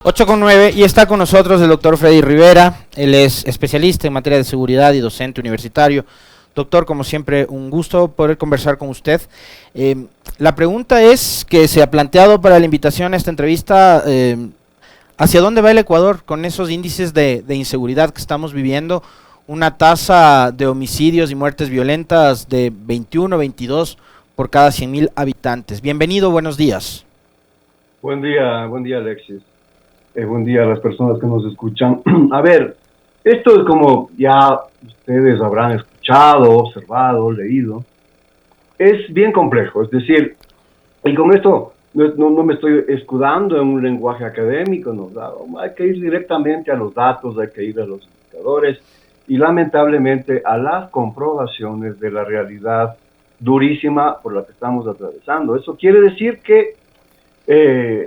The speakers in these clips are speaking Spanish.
8:09 y está con nosotros el doctor Freddy Rivera. Él es especialista en materia de seguridad y docente universitario. Doctor, como siempre, un gusto poder conversar con usted. La pregunta es que se ha planteado para la invitación a esta entrevista, ¿hacia dónde va el Ecuador con esos índices de inseguridad que estamos viviendo? Una tasa de homicidios y muertes violentas de 21, 22 por cada 100.000 habitantes. Bienvenido, buenos días. Buen día Alexis. Buen día a las personas que nos escuchan. A ver, esto es como ya ustedes habrán escuchado, observado, leído. Es bien complejo, es decir, y con esto no me estoy escudando en un lenguaje académico, no, hay que ir directamente a los datos, hay que ir a los indicadores y lamentablemente a las comprobaciones de la realidad durísima por la que estamos atravesando. Eso quiere decir que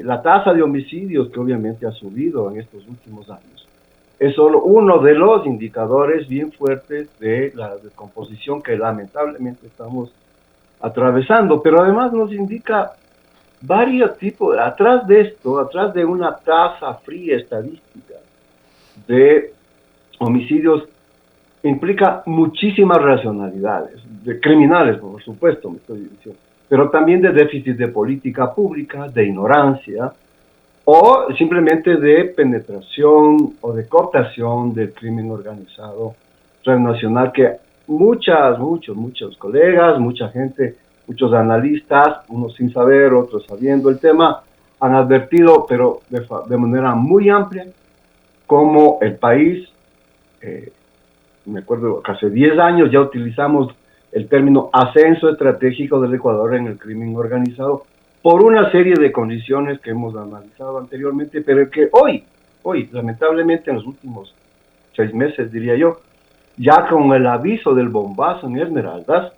la tasa de homicidios, que obviamente ha subido en estos últimos años, es solo uno de los indicadores bien fuertes de la descomposición que lamentablemente estamos atravesando, pero además nos indica varios tipos, atrás de esto, atrás de una tasa fría estadística de homicidios, implica muchísimas racionalidades, de criminales, por supuesto, me estoy diciendo, pero también de déficit de política pública, de ignorancia, o simplemente de penetración o de cooptación del crimen organizado transnacional que muchos colegas, mucha gente, muchos analistas, unos sin saber, otros sabiendo el tema, han advertido, pero de manera muy amplia, como el país, me acuerdo que hace 10 años ya utilizamos el término ascenso estratégico del Ecuador en el crimen organizado por una serie de condiciones que hemos analizado anteriormente, pero que hoy, lamentablemente en los últimos 6 meses, diría yo, ya con el aviso del bombazo en Esmeraldas,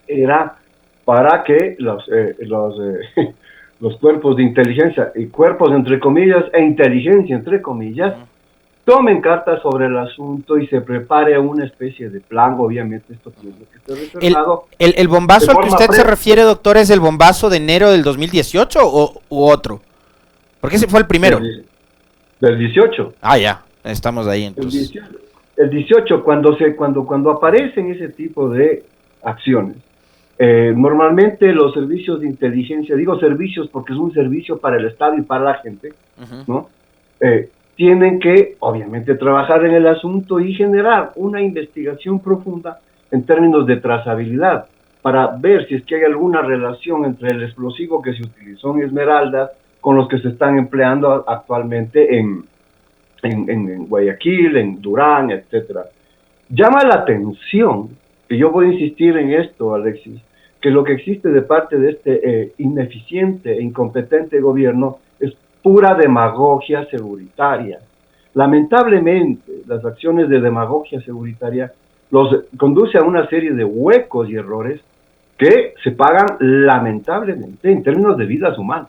era para que los cuerpos de inteligencia, y cuerpos entre comillas, e inteligencia entre comillas, tomen cartas sobre el asunto y se prepare una especie de plan. Obviamente esto tiene que ser reservado. ¿El bombazo al que usted se refiere, doctor, es el bombazo de enero del 2018 u otro? Porque ese fue el primero. Del 18. Ah, ya, estamos ahí entonces. El 18, cuando aparecen ese tipo de acciones, normalmente los servicios de inteligencia, digo servicios porque es un servicio para el Estado y para la gente, ¿no? Tienen que, obviamente, trabajar en el asunto y generar una investigación profunda en términos de trazabilidad para ver si es que hay alguna relación entre el explosivo que se utilizó en Esmeraldas con los que se están empleando actualmente en Guayaquil, en Durán, etcétera. Llama la atención, y yo voy a insistir en esto, Alexis, que lo que existe de parte de este ineficiente e incompetente gobierno es pura demagogia seguritaria. Lamentablemente, las acciones de demagogia seguritaria los conduce a una serie de huecos y errores que se pagan lamentablemente en términos de vidas humanas.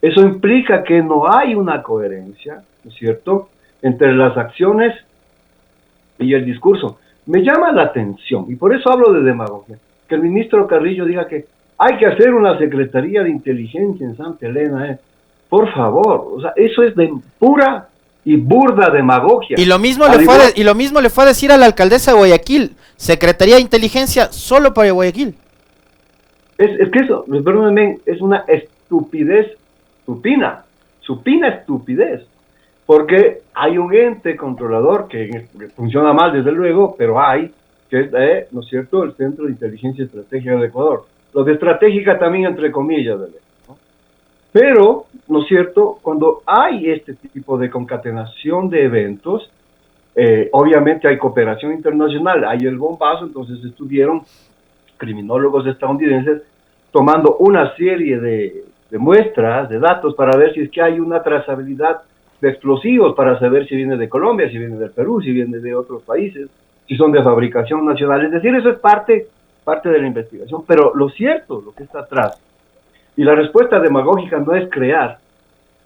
Eso implica que no hay una coherencia, ¿no es cierto?, entre las acciones y el discurso. Me llama la atención, y por eso hablo de demagogia, que el ministro Carrillo diga que hay que hacer una Secretaría de Inteligencia en Santa Elena, Por favor, o sea, eso es de pura y burda demagogia. Y lo mismo le fue a decir a la alcaldesa de Guayaquil, Secretaría de Inteligencia solo para Guayaquil. Es que eso, perdónenme, es una estupidez supina estupidez, porque hay un ente controlador que funciona mal, desde luego, pero hay, que es, ¿no es cierto?, el Centro de Inteligencia Estratégica de Ecuador. Lo de estratégica también entre comillas, ¿no? Pero, ¿no es cierto?, cuando hay este tipo de concatenación de eventos, obviamente hay cooperación internacional, hay el bombazo, entonces estuvieron criminólogos estadounidenses tomando una serie de muestras, de datos, para ver si es que hay una trazabilidad de explosivos, para saber si viene de Colombia, si viene del Perú, si viene de otros países, si son de fabricación nacional. Es decir, eso es parte de la investigación, pero lo cierto, lo que está atrás, y la respuesta demagógica no es crear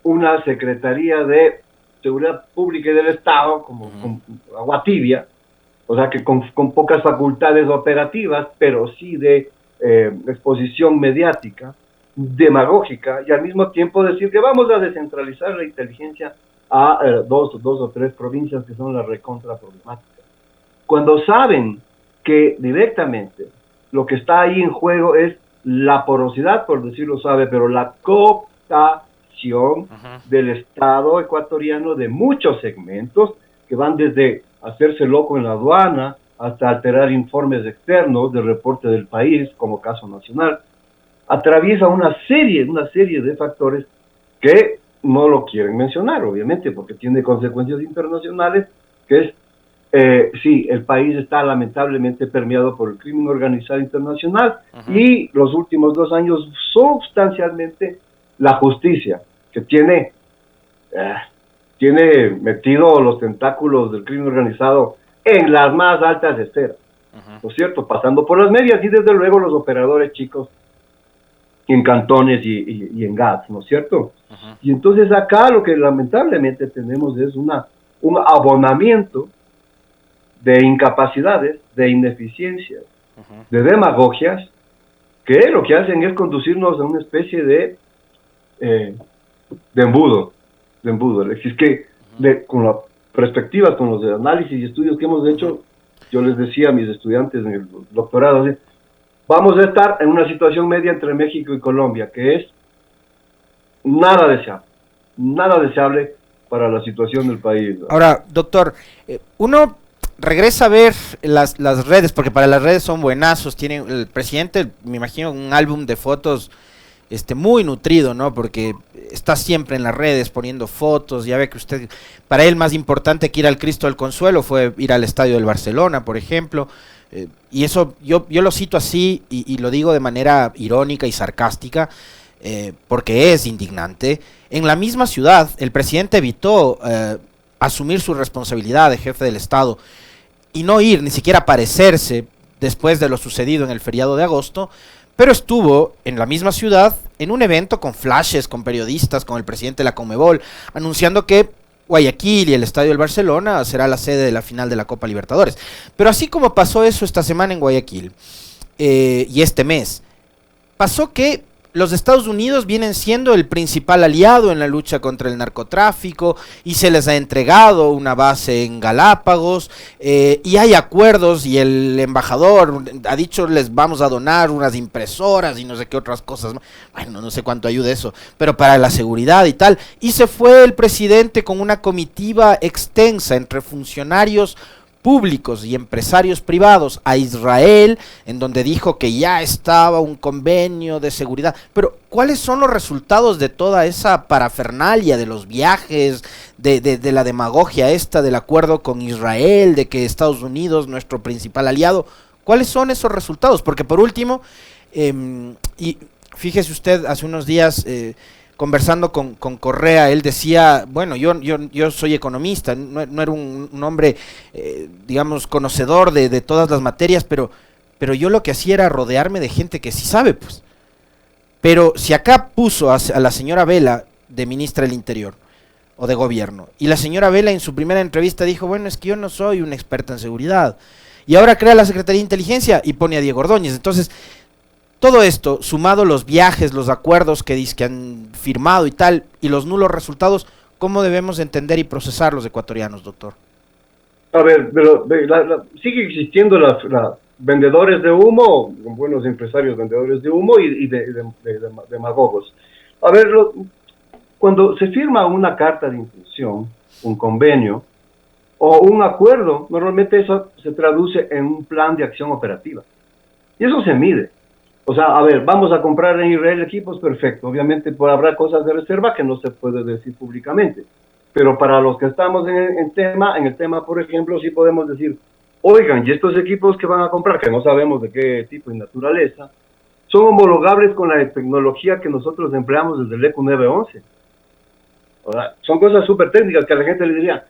una Secretaría de Seguridad Pública y del Estado, como con agua tibia, o sea que con pocas facultades operativas, pero sí de exposición mediática, demagógica y al mismo tiempo decir que vamos a descentralizar la inteligencia a dos o tres provincias que son la recontra problemática. Cuando saben que directamente lo que está ahí en juego es la porosidad, por decirlo suave, pero la cooptación del Estado ecuatoriano de muchos segmentos que van desde hacerse loco en la aduana hasta alterar informes externos de reporte del país como caso nacional, atraviesa una serie de factores que no lo quieren mencionar, obviamente, porque tiene consecuencias internacionales, que es sí, el país está lamentablemente permeado por el crimen organizado internacional y los últimos 2 años sustancialmente la justicia, que tiene metido los tentáculos del crimen organizado en las más altas esferas, ¿no es cierto? Pasando por las medias y desde luego los operadores chicos en cantones y en GATS, ¿no es cierto? Y entonces acá lo que lamentablemente tenemos es un abonamiento de incapacidades, de ineficiencias, de demagogias, que lo que hacen es conducirnos a una especie de embudo. Es que con las perspectivas, con los análisis y estudios que hemos hecho, yo les decía a mis estudiantes en el doctorado, vamos a estar en una situación media entre México y Colombia, que es nada deseable para la situación del país, ¿no? Ahora, doctor, uno regresa a ver las redes, porque para las redes son buenazos, tiene el presidente, me imagino, un álbum de fotos muy nutrido, ¿no? Porque está siempre en las redes poniendo fotos, ya ve que usted, para él más importante que ir al Cristo del Consuelo fue ir al estadio del Barcelona, por ejemplo, y eso yo lo cito así y lo digo de manera irónica y sarcástica, porque es indignante. En la misma ciudad, el presidente evitó asumir su responsabilidad de jefe del Estado y no ir, ni siquiera aparecerse después de lo sucedido en el feriado de agosto, pero estuvo en la misma ciudad en un evento con flashes, con periodistas, con el presidente de la Conmebol, anunciando que Guayaquil y el estadio del Barcelona será la sede de la final de la Copa Libertadores. Pero así como pasó eso esta semana en Guayaquil y este mes, pasó que los Estados Unidos vienen siendo el principal aliado en la lucha contra el narcotráfico y se les ha entregado una base en Galápagos y hay acuerdos y el embajador ha dicho les vamos a donar unas impresoras y no sé qué otras cosas, bueno, no sé cuánto ayuda eso, pero para la seguridad y tal, y se fue el presidente con una comitiva extensa entre funcionarios públicos y empresarios privados a Israel, en donde dijo que ya estaba un convenio de seguridad. Pero, ¿cuáles son los resultados de toda esa parafernalia de los viajes, de la demagogia esta del acuerdo con Israel, de que Estados Unidos, nuestro principal aliado? ¿Cuáles son esos resultados? Porque por último, y fíjese usted, hace unos días conversando con Correa, él decía, bueno, yo soy economista, no era un hombre, digamos, conocedor de todas las materias, pero yo lo que hacía era rodearme de gente que sí sabe, pues. Pero si acá puso a la señora Vela de ministra del Interior, o de gobierno, y la señora Vela en su primera entrevista dijo, bueno, es que yo no soy una experta en seguridad, y ahora crea la Secretaría de Inteligencia y pone a Diego Ordóñez, entonces todo esto, sumado los viajes, los acuerdos que han firmado y tal, y los nulos resultados, ¿cómo debemos entender y procesar los ecuatorianos, doctor? A ver, pero sigue existiendo las vendedores de humo, buenos empresarios vendedores de humo y de demagogos. A ver, cuando se firma una carta de intención, un convenio o un acuerdo, normalmente eso se traduce en un plan de acción operativa. Y eso se mide. O sea, a ver, vamos a comprar en Israel equipos, perfecto. Obviamente habrá cosas de reserva que no se puede decir públicamente. Pero para los que estamos en el tema, por ejemplo, sí podemos decir, oigan, y estos equipos que van a comprar, que no sabemos de qué tipo y naturaleza, son homologables con la tecnología que nosotros empleamos desde el ECU 911. O sea, son cosas súper técnicas que a la gente le diría,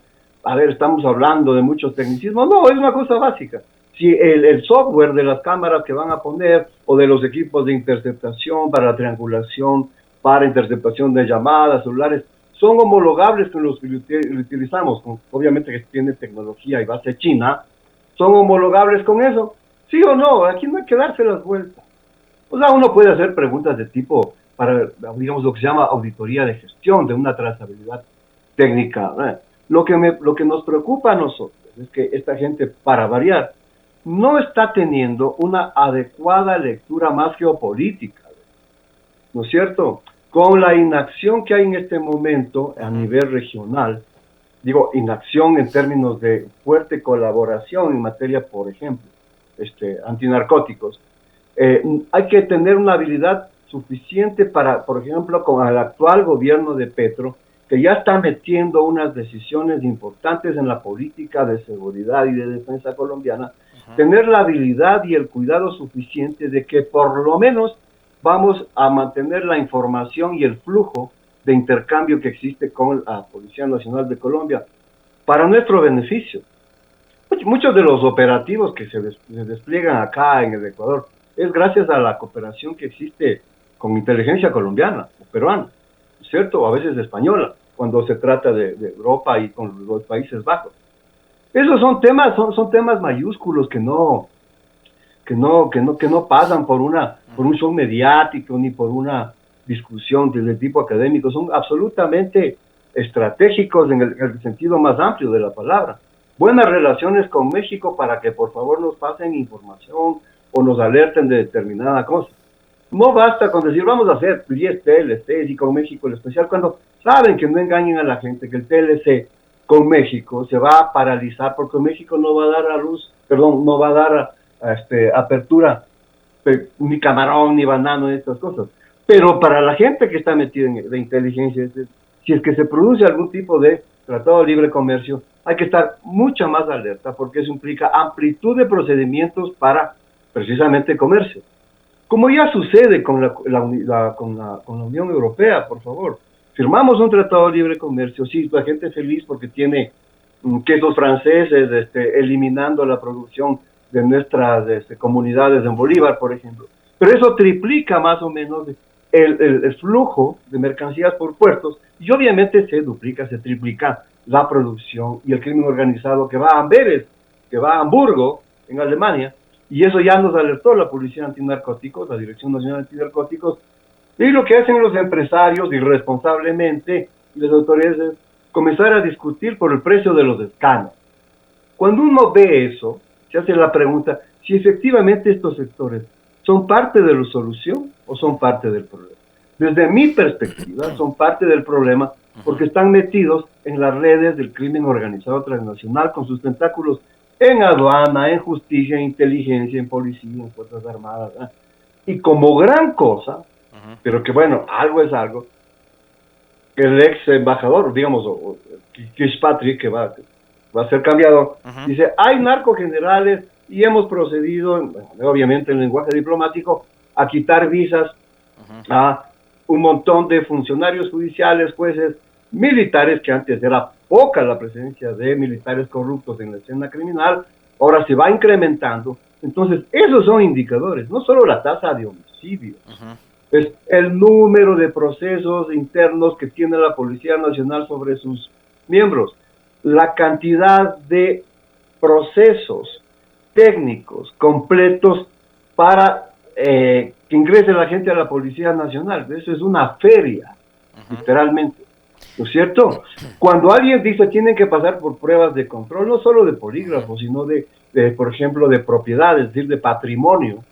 a ver, estamos hablando de muchos tecnicismos. No, es una cosa básica. Si el software de las cámaras que van a poner o de los equipos de interceptación para la triangulación, para interceptación de llamadas, celulares, son homologables con los que utilizamos, obviamente que tiene tecnología y base china, son homologables con eso, ¿sí o no? Aquí no hay que darse las vueltas. O sea, uno puede hacer preguntas de tipo para, digamos, lo que se llama auditoría de gestión, de una trazabilidad técnica. Lo que nos preocupa a nosotros es que esta gente, para variar, no está teniendo una adecuada lectura más geopolítica, ¿no es cierto? Con la inacción que hay en este momento a nivel regional, digo, inacción en términos de fuerte colaboración en materia, por ejemplo, antinarcóticos, hay que tener una habilidad suficiente para, por ejemplo, con el actual gobierno de Petro, que ya está metiendo unas decisiones importantes en la política de seguridad y de defensa colombiana, tener la habilidad y el cuidado suficiente de que por lo menos vamos a mantener la información y el flujo de intercambio que existe con la Policía Nacional de Colombia para nuestro beneficio. Muchos de los operativos que se despliegan acá en el Ecuador es gracias a la cooperación que existe con inteligencia colombiana o peruana, ¿cierto? O a veces española, cuando se trata de Europa y con los Países Bajos. Esos son temas mayúsculos que no pasan por un show mediático ni por una discusión de tipo académico, son absolutamente estratégicos en el sentido más amplio de la palabra. Buenas relaciones con México para que por favor nos pasen información o nos alerten de determinada cosa. No basta con decir vamos a hacer 10 TLCs y con México en especial, cuando saben que no engañen a la gente, que el TLC con México se va a paralizar porque México no va a dar no va a dar apertura, ni camarón, ni banano, estas cosas. Pero para la gente que está metida de inteligencia, si es que se produce algún tipo de tratado de libre comercio, hay que estar mucho más alerta porque eso implica amplitud de procedimientos para precisamente comercio. Como ya sucede con la Unión Europea, por favor. Firmamos un tratado de libre comercio, sí, la gente es feliz porque tiene quesos franceses eliminando la producción de nuestras comunidades en Bolívar, por ejemplo. Pero eso triplica más o menos el flujo de mercancías por puertos y obviamente se duplica, se triplica la producción y el crimen organizado que va a Amberes, que va a Hamburgo, en Alemania, y eso ya nos alertó la Policía Antinarcóticos, la Dirección Nacional Antinarcóticos, y lo que hacen los empresarios irresponsablemente y las autoridades es comenzar a discutir por el precio de los escáneres. Cuando uno ve eso, se hace la pregunta si efectivamente estos sectores son parte de la solución o son parte del problema. Desde mi perspectiva, son parte del problema porque están metidos en las redes del crimen organizado transnacional con sus tentáculos en aduana, en justicia, en inteligencia, en policía, en fuerzas armadas. Y como gran cosa, pero que bueno, algo es algo, el ex embajador, digamos, Kirkpatrick, que va a ser cambiado, dice, hay narcogenerales y hemos procedido, obviamente en lenguaje diplomático, a quitar visas a un montón de funcionarios judiciales, jueces, militares, que antes era poca la presencia de militares corruptos en la escena criminal, ahora se va incrementando. Entonces, esos son indicadores, no solo la tasa de homicidios, es el número de procesos internos que tiene la Policía Nacional sobre sus miembros, la cantidad de procesos técnicos completos para que ingrese la gente a la Policía Nacional. Eso es una feria, literalmente, ¿no es cierto? Cuando alguien dice tienen que pasar por pruebas de control, no solo de polígrafo, sino de por ejemplo, de propiedades, es decir, de patrimonio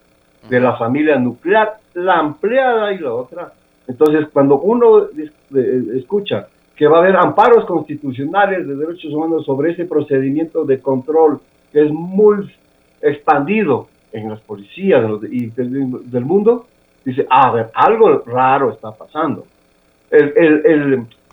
de la familia nuclear, la ampliada y la otra. Entonces, cuando uno escucha que va a haber amparos constitucionales de derechos humanos sobre ese procedimiento de control que es muy expandido en las policías del mundo, dice, a ver, algo raro está pasando.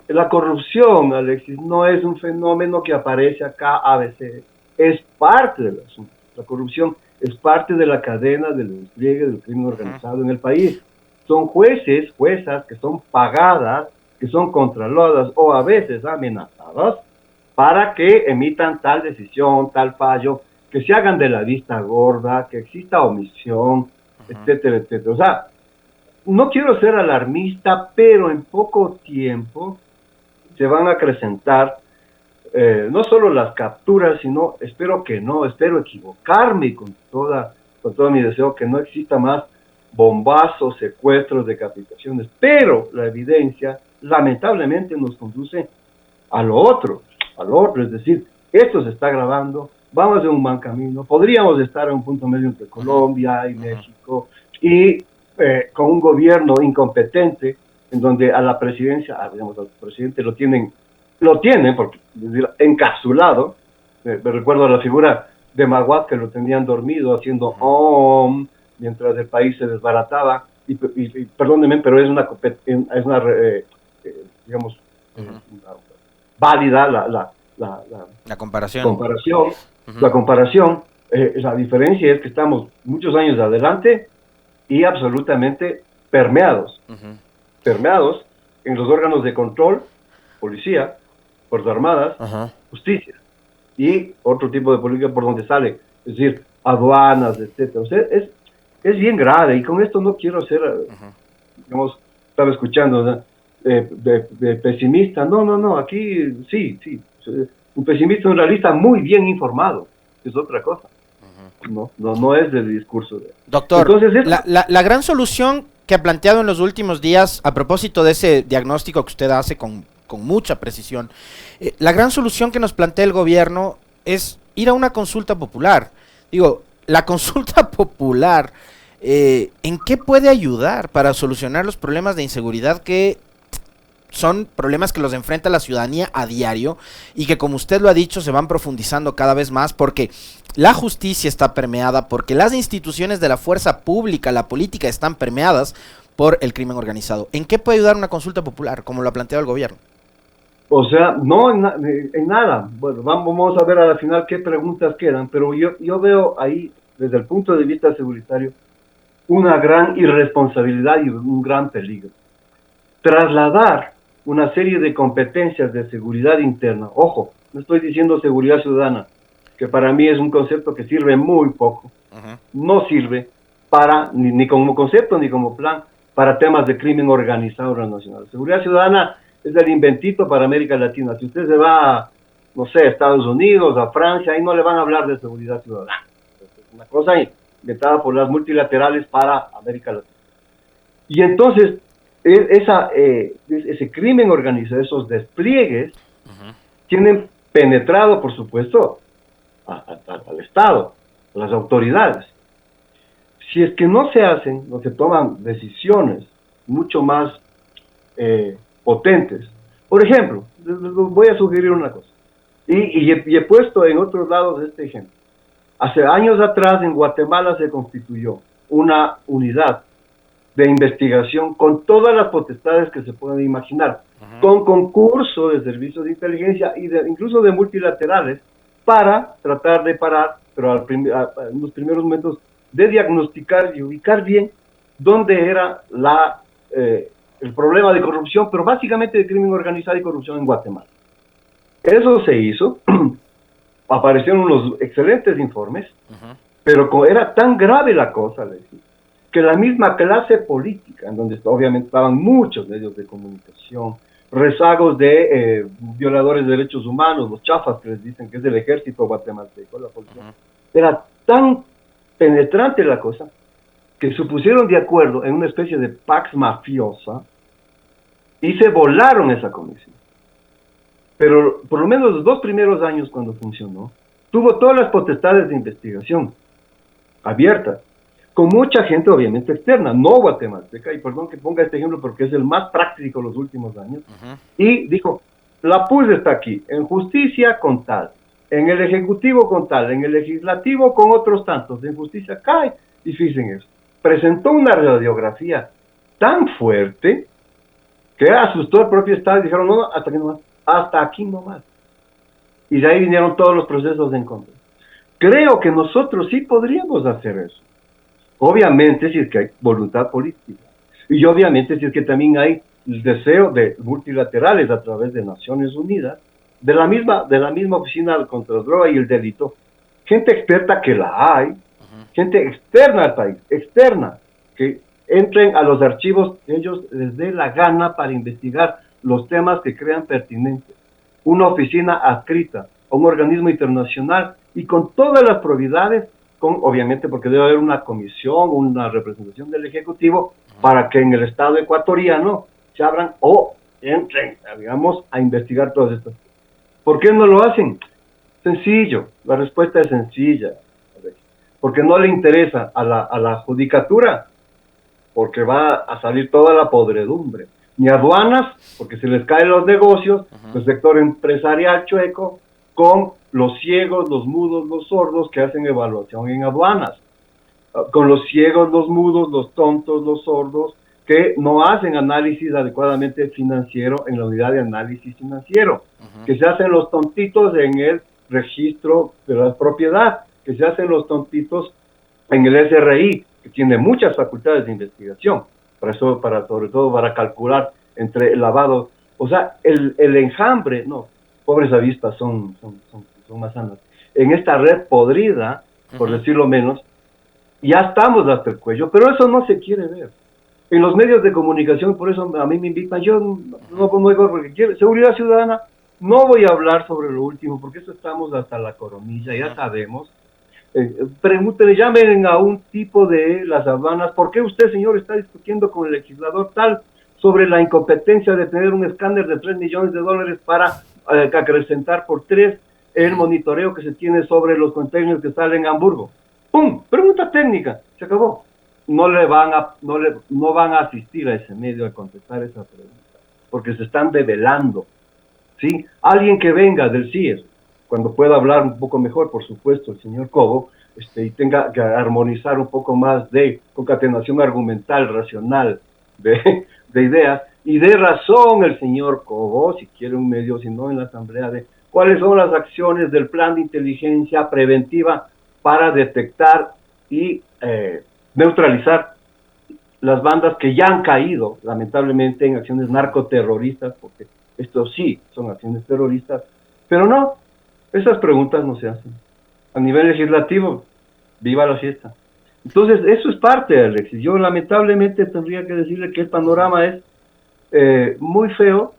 La corrupción, Alexis, no es un fenómeno que aparece acá a veces, es parte del asunto. La corrupción es parte de la cadena del despliegue del crimen organizado en el país. Son jueces, juezas que son pagadas, que son controladas o a veces amenazadas para que emitan tal decisión, tal fallo, que se hagan de la vista gorda, que exista omisión, etcétera, etcétera. O sea, no quiero ser alarmista, pero en poco tiempo se van a acrecentar no solo las capturas, sino, espero equivocarme con todo mi deseo, que no exista más bombazos, secuestros, decapitaciones, pero la evidencia lamentablemente nos conduce a lo otro, es decir, esto se está grabando, vamos en un mal camino, podríamos estar en un punto medio entre Colombia y México, y con un gobierno incompetente, en donde a la presidencia, digamos, al presidente lo tienen porque, es decir, encapsulado. Me recuerdo la figura de Maguad, que lo tenían dormido haciendo mientras el país se desbarataba, y perdónenme, pero es una digamos, válida la comparación. La comparación. La diferencia es que estamos muchos años adelante y absolutamente permeados en los órganos de control, policía, Fuerzas Armadas, justicia, y otro tipo de política por donde sale, es decir, aduanas, etcétera. O sea, es bien grave, y con esto no quiero ser, digamos, estaba escuchando, ¿no? de pesimista. No, aquí sí, un pesimista, un realista muy bien informado, es otra cosa. No es del discurso. Doctor, entonces, la gran solución que ha planteado en los últimos días, a propósito de ese diagnóstico que usted hace con mucha precisión, la gran solución que nos plantea el gobierno es ir a una consulta popular. Digo, la consulta popular, ¿en qué puede ayudar para solucionar los problemas de inseguridad que son problemas que los enfrenta la ciudadanía a diario y que, como usted lo ha dicho, se van profundizando cada vez más porque la justicia está permeada, porque las instituciones de la fuerza pública, la política, están permeadas por el crimen organizado? ¿En qué puede ayudar una consulta popular, como lo ha planteado el gobierno? O sea, no en nada. Bueno, vamos a ver a la final qué preguntas quedan, pero yo veo ahí, desde el punto de vista securitario, una gran irresponsabilidad y un gran peligro. Trasladar una serie de competencias de seguridad interna, ojo, no estoy diciendo seguridad ciudadana, que para mí es un concepto que sirve muy poco, no sirve para, ni como concepto ni como plan, para temas de crimen organizado nacional. Seguridad ciudadana es el inventito para América Latina. Si usted se va, no sé, a Estados Unidos, a Francia, ahí no le van a hablar de seguridad ciudadana. Es una cosa inventada por las multilaterales para América Latina. Y entonces, ese crimen organizado, esos despliegues, tienen penetrado, por supuesto, al Estado, a las autoridades. Si es que no se hacen, no se toman decisiones mucho más potentes. Por ejemplo, les voy a sugerir una cosa, y he puesto en otros lados este ejemplo. Hace años atrás en Guatemala se constituyó una unidad de investigación con todas las potestades que se puedan imaginar, con concurso de servicios de inteligencia y incluso de multilaterales, para tratar de parar, pero en los primeros momentos, de diagnosticar y ubicar bien dónde era el problema de corrupción, pero básicamente de crimen organizado y corrupción en Guatemala. Eso se hizo, aparecieron unos excelentes informes, pero era tan grave la cosa, que la misma clase política, en donde obviamente estaban muchos medios de comunicación, rezagos de violadores de derechos humanos, los chafas que les dicen que es el ejército guatemalteco, la policía, era tan penetrante la cosa, que se pusieron de acuerdo en una especie de pax mafiosa y se volaron esa comisión. Pero por lo menos los 2 primeros años cuando funcionó, tuvo todas las potestades de investigación abiertas, con mucha gente obviamente externa, no guatemalteca, y perdón que ponga este ejemplo porque es el más práctico los últimos años, y dijo, la PUS está aquí, en justicia con tal, en el ejecutivo con tal, en el legislativo con otros tantos, en justicia cae, y fíjense eso, presentó una radiografía tan fuerte que asustó al propio Estado y dijeron, no, hasta aquí no más, y de ahí vinieron todos los procesos en contra. Creo que nosotros sí podríamos hacer eso. Obviamente si es que hay voluntad política y obviamente si es que también hay el deseo de multilaterales a través de Naciones Unidas, de la misma oficina contra la droga y el delito, gente experta que la hay, gente externa al país, externa, que entren a los archivos que ellos les dé la gana para investigar los temas que crean pertinentes, una oficina adscrita a un organismo internacional y con todas las probidades obviamente porque debe haber una comisión, una representación del Ejecutivo, para que en el Estado ecuatoriano se abran o entren, digamos, a investigar todas estas cosas. ¿Por qué no lo hacen? Sencillo, la respuesta es sencilla. Porque no le interesa a la judicatura, porque va a salir toda la podredumbre. Ni aduanas, porque se les caen los negocios, el sector empresarial chueco, con los ciegos, los mudos, los sordos que hacen evaluación en aduanas, con los ciegos, los mudos, los tontos, los sordos, que no hacen análisis adecuadamente financiero en la unidad de análisis financiero, que se hacen los tontitos en el registro de la propiedad, que se hacen los tontitos en el SRI, que tiene muchas facultades de investigación, sobre todo para calcular entre el lavado, o sea, el enjambre, no, pobres avispas son más sanas, en esta red podrida, por decirlo menos, ya estamos hasta el cuello, pero eso no se quiere ver. En los medios de comunicación, por eso a mí me invitan, yo no digo porque quiero, seguridad ciudadana, no voy a hablar sobre lo último, porque eso estamos hasta la coronilla, ya sabemos. Pregúntenle, llamen a un tipo de las aduanas, ¿por qué usted, señor, está discutiendo con el legislador tal sobre la incompetencia de tener un escáner de $3 millones para acrecentar por 3 el monitoreo que se tiene sobre los containers que salen a Hamburgo? ¡Pum! Pregunta técnica, se acabó. No van a asistir a ese medio a contestar esa pregunta, porque se están develando, ¿sí? Alguien que venga del CIES, cuando pueda hablar un poco mejor, por supuesto, el señor Cobo, y tenga que armonizar un poco más de concatenación argumental, racional, de ideas, y de razón el señor Cobo, si quiere un medio, si no en la asamblea, de cuáles son las acciones del plan de inteligencia preventiva para detectar y neutralizar las bandas que ya han caído, lamentablemente, en acciones narcoterroristas, porque estos sí son acciones terroristas, pero no, esas preguntas no se hacen. A nivel legislativo, viva la fiesta. Entonces, eso es parte, Alexis. Yo lamentablemente tendría que decirle que el panorama es muy feo,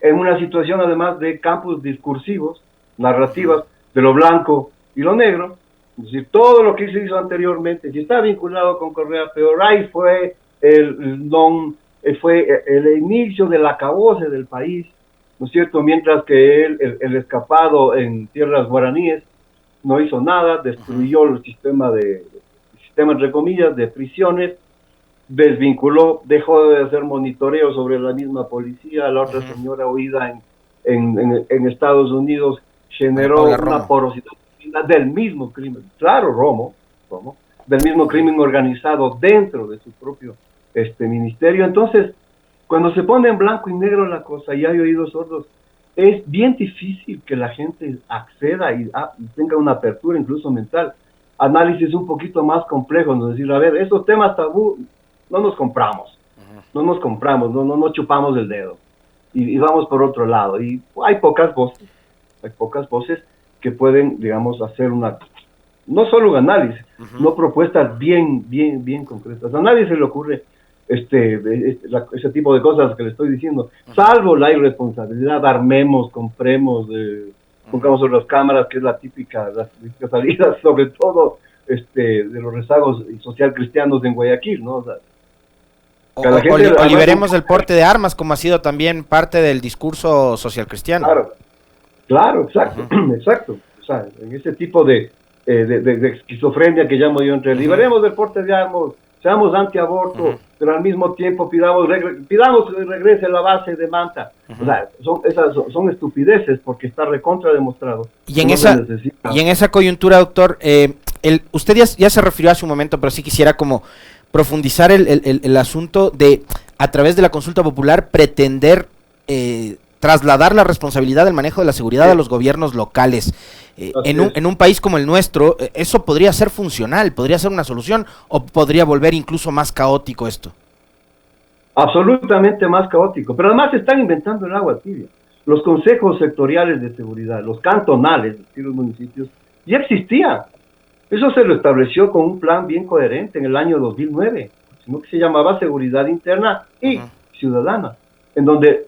en una situación además de campos discursivos, narrativas, de lo blanco y lo negro. Es decir, todo lo que se hizo anteriormente, si está vinculado con Correa, pero ahí fue el inicio del acabose del país, ¿no es cierto? Mientras que el escapado en tierras guaraníes no hizo nada, destruyó el sistema entre comillas, de prisiones, desvinculó, dejó de hacer monitoreo sobre la misma policía, la otra señora oída en Estados Unidos generó una porosidad del mismo crimen, claro, Romo, del mismo crimen organizado dentro de su propio ministerio. Entonces, cuando se pone en blanco y negro la cosa y hay oídos sordos, es bien difícil que la gente acceda y tenga una apertura incluso mental. Análisis un poquito más complejos, ¿no? Decir, a ver, estos temas tabú no nos compramos, no chupamos el dedo y vamos por otro lado. Y hay pocas voces que pueden, digamos, hacer no solo un análisis, no propuestas bien concretas. A nadie se le ocurre ese tipo de cosas que le estoy diciendo, salvo la irresponsabilidad, armemos, compremos, pongamos sobre las cámaras, que es las típicas salidas, sobre todo de los rezagos social cristianos en Guayaquil, ¿no? O sea, o liberemos el porte de armas, como ha sido también parte del discurso social cristiano. Claro, exacto. O sea, en ese tipo de esquizofrenia que llamo yo, entre liberemos el porte de armas, seamos antiaborto, pero al mismo tiempo pidamos que regrese la base de Manta. O sea, son estupideces, porque está recontra demostrado. Y en esa coyuntura, doctor, usted ya se refirió hace un momento, pero sí quisiera como profundizar el asunto de, a través de la consulta popular, pretender trasladar la responsabilidad del manejo de la seguridad a los gobiernos locales. En un país como el nuestro, ¿eso podría ser funcional, podría ser una solución, o podría volver incluso más caótico esto? Absolutamente más caótico, pero además están inventando el agua tibia. Los consejos sectoriales de seguridad, los cantonales de los municipios, ya existían. Eso se lo estableció con un plan bien coherente en el año 2009, sino que se llamaba Seguridad Interna y Ciudadana, en donde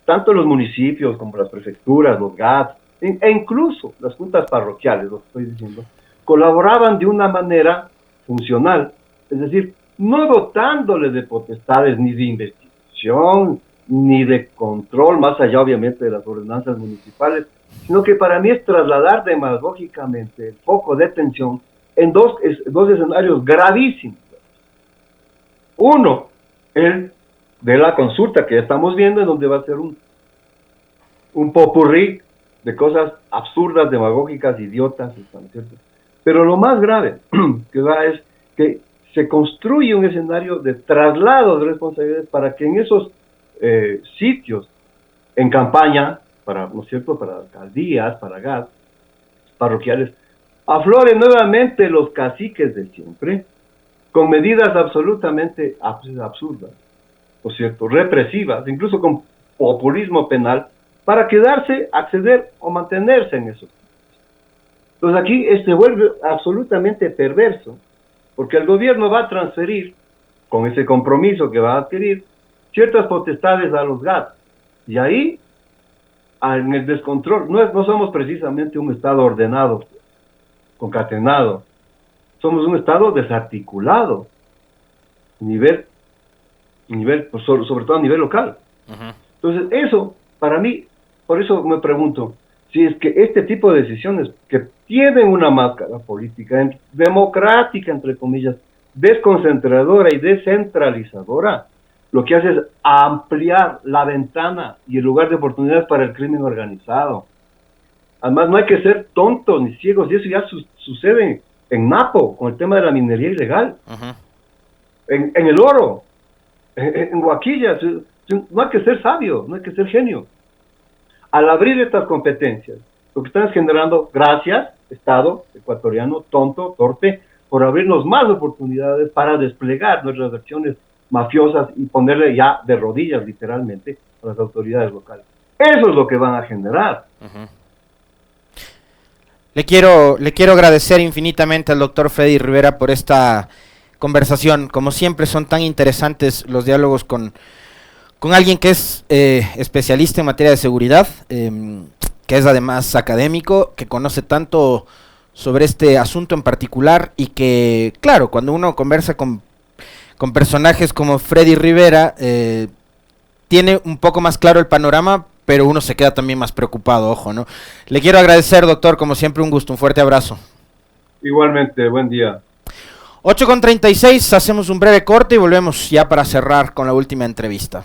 tanto los municipios como las prefecturas, los GATS, e incluso las juntas parroquiales, lo que estoy diciendo, colaboraban de una manera funcional, es decir, no dotándole de potestades ni de investigación, ni de control, más allá obviamente de las ordenanzas municipales, sino que para mí es trasladar demagógicamente el foco de atención en dos escenarios gravísimos. Uno, el de la consulta que ya estamos viendo, en donde va a ser un popurrí de cosas absurdas, demagógicas, idiotas, ¿no es cierto? Pero lo más grave que va es que se construye un escenario de traslado de responsabilidades para que en esos sitios en campaña, ¿no es cierto?, para alcaldías, para GAS, parroquiales, afloren nuevamente los caciques de siempre, con medidas absolutamente absurdas, ¿no es cierto?, represivas, incluso con populismo penal, para quedarse, acceder o mantenerse en eso. Entonces aquí se vuelve absolutamente perverso, porque el gobierno va a transferir, con ese compromiso que va a adquirir, ciertas potestades a los GAT, y ahí, en el descontrol, no somos precisamente un Estado ordenado, concatenado, somos un Estado desarticulado, pues, sobre todo a nivel local. Uh-huh. Entonces eso, para mí, por eso me pregunto, si es que este tipo de decisiones que tienen una máscara política, democrática, entre comillas, desconcentradora y descentralizadora, lo que hace es ampliar la ventana y el lugar de oportunidades para el crimen organizado. Además, no hay que ser tontos ni ciegos, y eso ya sucede en Napo, con el tema de la minería ilegal, uh-huh. en el oro, en Huaquilla. No hay que ser sabio, no hay que ser genio. Al abrir estas competencias, lo que están generando, gracias, Estado ecuatoriano, tonto, torpe, por abrirnos más oportunidades para desplegar nuestras acciones mafiosas y ponerle ya de rodillas, literalmente, a las autoridades locales. Eso es lo que van a generar. Uh-huh. Le quiero agradecer infinitamente al doctor Freddy Rivera por esta conversación. Como siempre, son tan interesantes los diálogos con alguien que es especialista en materia de seguridad, que es además académico, que conoce tanto sobre este asunto en particular y que, claro, cuando uno conversa con personajes como Freddy Rivera, tiene un poco más claro el panorama, pero uno se queda también más preocupado, ojo, ¿no? Le quiero agradecer, doctor, como siempre, un gusto, un fuerte abrazo. Igualmente, buen día. 8:36, hacemos un breve corte y volvemos ya para cerrar con la última entrevista.